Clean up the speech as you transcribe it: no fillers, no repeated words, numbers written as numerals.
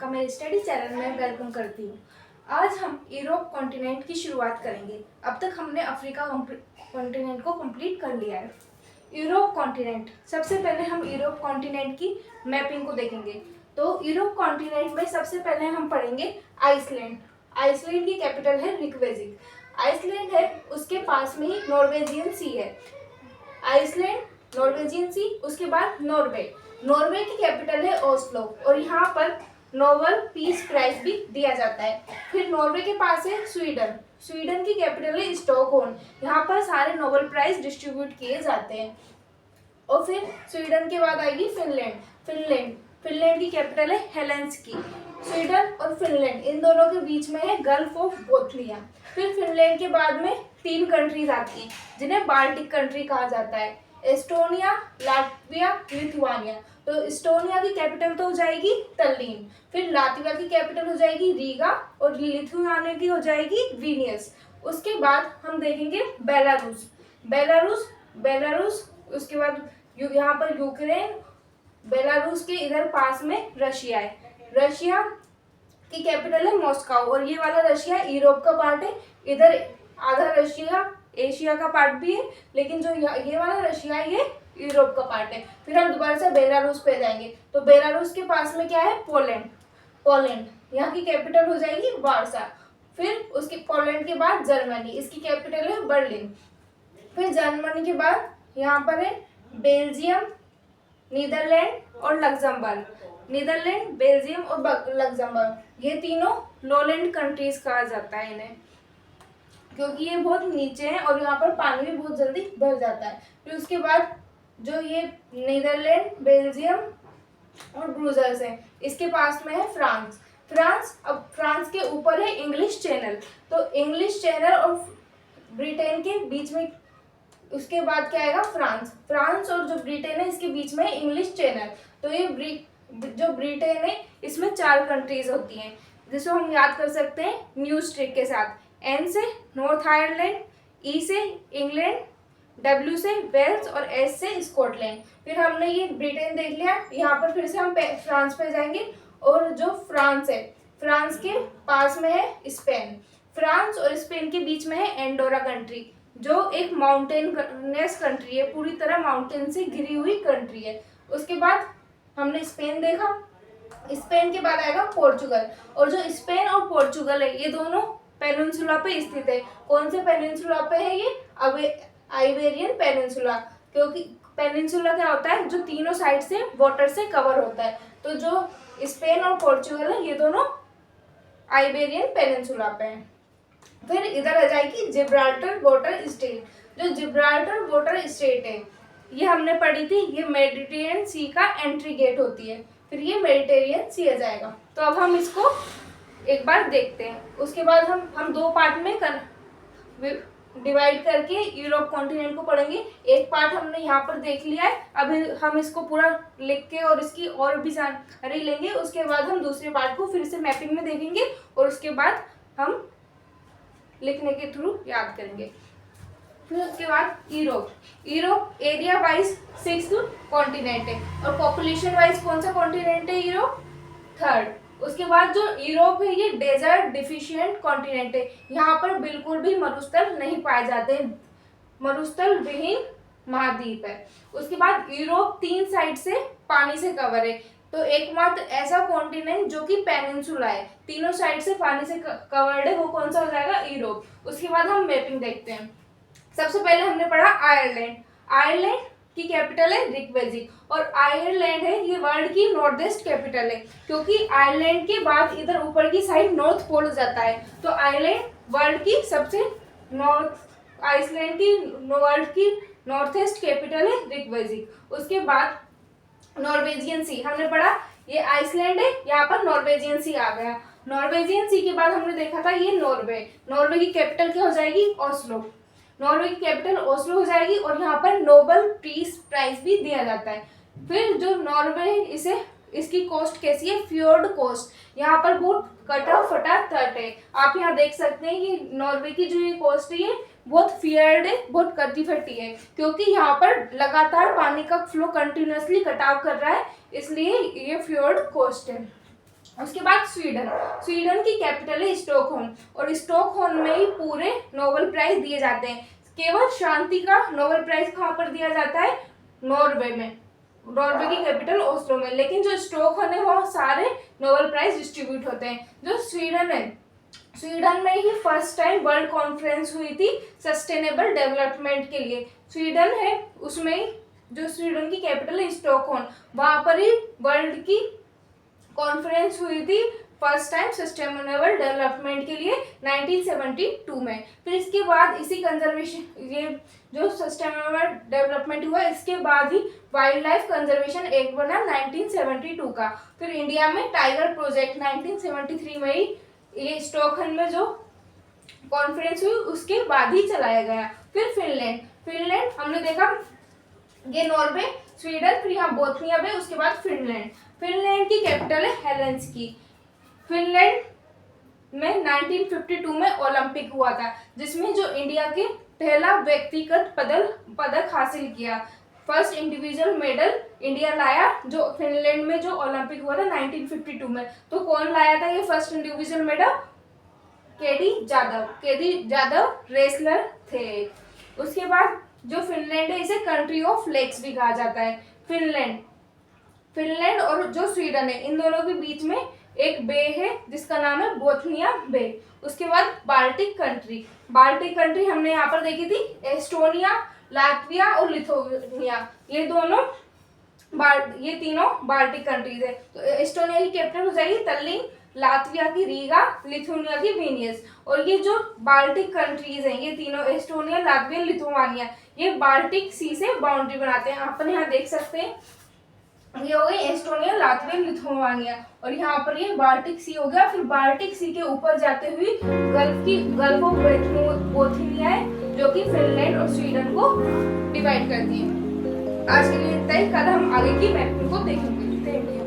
आपका मेरे study channel में वेलकम करती हूँ। आज हम यूरोप कॉन्टिनेंट की शुरुआत करेंगे। अब तक हमने अफ्रीका कॉन्टिनेंट को कंप्लीट कर लिया है। यूरोप कॉन्टिनेंट, सबसे पहले हम यूरोप कॉन्टिनेंट की मैपिंग को देखेंगे। तो यूरोप कॉन्टिनेंट में सबसे पहले हम पढ़ेंगे आइसलैंड। आइसलैंड की कैपिटल है रिकवेजिक। आइसलैंड है, उसके पास में ही नॉर्वेजियन सी है। आइसलैंड, नॉर्वेजियन सी, उसके बाद नॉर्वे। नॉर्वे की कैपिटल है ओस्लो और यहाँ पर नोबेल पीस प्राइज भी दिया जाता है। फिर नॉर्वे के पास है स्वीडन। स्वीडन की कैपिटल है स्टॉकहोल्म। यहाँ पर सारे नोबेल प्राइज डिस्ट्रीब्यूट किए जाते हैं। और फिर स्वीडन के बाद आएगी फिनलैंड। फिनलैंड फिनलैंड की कैपिटल है हेलेंसिकी। स्वीडन और फिनलैंड, इन दोनों के बीच में है गल्फ ऑफ बोथनिया। फिर फिनलैंड के बाद में 3 कंट्रीज आती हैं जिन्हें बाल्टिक कंट्री कहा जाता है, एस्टोनिया, लातविया, लिथुआनिया। तो एस्टोनिया की कैपिटल तो हो जाएगी तल्लीन, फिर लातविया की कैपिटल हो जाएगी रीगा और लिथुआनिया की हो जाएगी विनियस। उसके बाद हम देखेंगे बेलारूस। बेलारूस उसके बाद यहाँ पर यूक्रेन। बेलारूस के इधर पास में रशिया है। रशिया की कैपिटल है मॉस्को और ये वाला रशिया यूरोप का पार्ट है। इधर आधा रशिया एशिया का पार्ट भी है, लेकिन जो ये वाला रशिया है ये यूरोप का पार्ट है। फिर हम दोबारा से बेलारूस पे जाएंगे। तो बेलारूस के पास में क्या है, पोलैंड। यहाँ की कैपिटल हो जाएगी वार्सा। फिर उसके पोलैंड के बाद जर्मनी, इसकी कैपिटल है बर्लिन। फिर जर्मनी के बाद यहाँ पर है बेल्जियम, नीदरलैंड और लग्जमबर्ग। नीदरलैंड, बेल्जियम और लग्जमबर्ग, ये तीनों लोलैंड कंट्रीज कहा जाता है इन्हें, क्योंकि ये बहुत नीचे हैं और यहाँ पर पानी भी बहुत जल्दी भर जाता है। फिर उसके बाद जो ये नीदरलैंड, बेल्जियम और ब्रुसेल्स है, इसके पास में है फ्रांस। अब फ्रांस के ऊपर है इंग्लिश चैनल। तो इंग्लिश चैनल और ब्रिटेन के बीच में, उसके बाद क्या आएगा, फ्रांस और जो ब्रिटेन है इसके बीच में इंग्लिश चैनल। तो ये जो ब्रिटेन है इसमें 4 कंट्रीज होती हैं, जिसको हम याद कर सकते हैं न्यूज ट्रिक के साथ। एन से नॉर्थ आयरलैंड, ई से इंग्लैंड, डब्ल्यू से वेल्स और एस से स्कॉटलैंड। फिर हमने ये ब्रिटेन देख लिया। यहाँ पर फिर से हम फ्रांस पे जाएंगे और जो फ्रांस है, फ्रांस के पास में है स्पेन। फ्रांस और स्पेन के बीच में है एंडोरा कंट्री, जो एक माउंटेनस कंट्री है, पूरी तरह माउंटेन से घिरी हुई कंट्री है। उसके बाद हमने स्पेन देखा। स्पेन के बाद आएगा पोर्चुगल। और जो स्पेन और पोर्चुगल है ये दोनों पेनिनसुला पे स्थित है। कौन से पेनिनसुला पे है ये, आइबेरियन पेनिनसुला। क्योंकि पेनिनसुला क्या होता है, जो तीनों साइड से वाटर से कवर होता है। तो जो स्पेन और पोर्चुगल है ये दोनों आइबेरियन पेनिनसुला पे हैं। फिर इधर आ जाएगी जिब्राल्टर वाटर स्टेट। जो जिब्राल्टर वाटर स्टेट है ये हमने पढ़ी थी, ये मेडिटेरियन सी का एंट्री गेट होती है। फिर ये मेडिटेरियन सी आ जाएगा। तो अब हम इसको एक बार देखते हैं। उसके बाद हम 2 पार्ट में डिवाइड करके यूरोप कॉन्टिनेंट को पढ़ेंगे। एक पार्ट हमने यहाँ पर देख लिया है, अभी हम इसको पूरा लिख के और इसकी और भी जानकारी लेंगे। उसके बाद हम दूसरे पार्ट को फिर से मैपिंग में देखेंगे और उसके बाद हम लिखने के थ्रू याद करेंगे। फिर उसके बाद Europe area wise 6th continent है और पॉपुलेशन वाइज कौन सा कॉन्टिनेंट है, यूरोप 3rd। उसके बाद जो यूरोप है ये डेजर्ट डिफिशिएंट कॉन्टिनेंट है। यहाँ पर बिल्कुल भी मरुस्थल नहीं पाए जाते हैं, मरुस्थल विहीन महाद्वीप है। उसके बाद यूरोप 3 साइड से पानी से कवर है। तो एकमात्र ऐसा कॉन्टिनेंट जो कि पेनिनसुला है, तीनों साइड से पानी से कवर्ड है, वो कौन सा हो जाएगा, यूरोप। उसके बाद हम मैपिंग देखते हैं। सबसे पहले हमने पढ़ा आयरलैंड की कैपिटल है रिकवेजिक और आयरलैंड है ये वर्ल्ड की नॉर्थ ईस्ट कैपिटल है, क्योंकि आयरलैंड के बाद इधर ऊपर की साइड नॉर्थ पोल हो जाता है। तो आयरलैंड वर्ल्ड की सबसे आइसलैंड की वर्ल्ड की नॉर्थ ईस्ट कैपिटल है रिकवेजिक। उसके बाद नॉर्वेजियन सी हमने पढ़ा, ये आइसलैंड है, यहाँ पर नॉर्वेजियन सी आ गया। नॉर्वेजियन सी के बाद हमने देखा था ये नॉर्वे की कैपिटल क्या हो जाएगी, ओस्लो। नॉर्वे की कैपिटल ओस्लो हो जाएगी और यहाँ पर नोबेल पीस प्राइज भी दिया जाता है। फिर जो नॉर्वे है इसकी कोस्ट कैसी है, फ्योर्ड कोस्ट। यहाँ पर बहुत कटा फटा तट है। आप यहाँ देख सकते हैं कि नॉर्वे की जो ये कोस्ट है बहुत फियर्ड है, बहुत कटी फटी है, क्योंकि यहाँ पर लगातार पानी का फ्लो कंटिन्यूअसली कटाव कर रहा है, इसलिए ये फ्योर्ड कोस्ट है। उसके बाद स्वीडन। स्वीडन की कैपिटल है स्टॉकहोम, और स्टॉकहोम में ही पूरे नोबेल प्राइज दिए जाते हैं। केवल शांति का नोबेल प्राइज कहाँ पर दिया जाता है? नॉर्वे में, नॉर्वे की कैपिटल ओस्लो में। लेकिन जो स्टॉकहोम है वहाँ सारे नोबेल प्राइज डिस्ट्रीब्यूट होते हैं। जो स्वीडन है, स्वीडन में ही फर्स्ट टाइम वर्ल्ड कॉन्फ्रेंस हुई थी सस्टेनेबल डेवलपमेंट के लिए। स्वीडन है उसमें ही, जो स्वीडन की कैपिटल है स्टॉकहोम, वहां पर ही वर्ल्ड की कॉन्फ्रेंस हुई थी फर्स्ट टाइम सस्टेनेबल डेवलपमेंट के लिए 1972 में। फिर इसके बाद इसी कंजर्वेशन, ये जो सस्टेनेबल डेवलपमेंट हुआ इसके बाद ही वाइल्ड लाइफ कंजर्वेशन एक्ट बना 1972 का। फिर इंडिया में टाइगर प्रोजेक्ट 1973 में ही ये स्टॉकहोम में जो कॉन्फ्रेंस हुई उसके बाद ही चलाया गया। फिर फिनलैंड, फिनलैंड हमने देखा ये नॉर्वे, स्वीडन, फिर यहाँ बोस्निया में, उसके बाद फिनलैंड। फिनलैंड की कैपिटल है हेलेंसिकी। फिनलैंड में 1952 में ओलंपिक हुआ था जिसमें जो इंडिया के पहला व्यक्तिगत पदक हासिल किया, फर्स्ट इंडिविजुअल मेडल इंडिया लाया जो फिनलैंड में जो ओलंपिक हुआ था 1952 में। तो कौन लाया था ये first individual medal? KD Jadhav wrestler थे। उसके बाद जो फिनलैंड है इसे कंट्री ऑफ लेक्स भी कहा जाता है। फिनलैंड और जो स्वीडन है इन दोनों के बीच में एक बे है जिसका नाम है बोथनिया बे। उसके बाद बाल्टिक कंट्री हमने यहाँ पर देखी थी, एस्टोनिया, लातविया और लिथुआनिया, ये तीनों बाल्टिक कंट्रीज है। तो एस्टोनिया की कैपिटल हो जाएगी तल्लीन, लातविया की रीगा, लिथुआनिया की विनियस। और ये जो बाल्टिक कंट्रीज हैं ये तीनों एस्टोनिया, लातविया, लिथुआनिया, ये बाल्टिक सी से बाउंड्री बनाते हैं। अपन यहाँ देख सकते हैं ये हो गई एस्टोनिया, लातविया, लिथुआनिया, और यहाँ पर ये बाल्टिक सी हो गया। फिर बाल्टिक सी के ऊपर जाते हुए गल्फ ऑफ बोथनिया है जो कि फिनलैंड और स्वीडन को डिवाइड करती है। आज के लिए इतना ही, कल हम आगे की मैपिंग को देखेंगे। Thank you.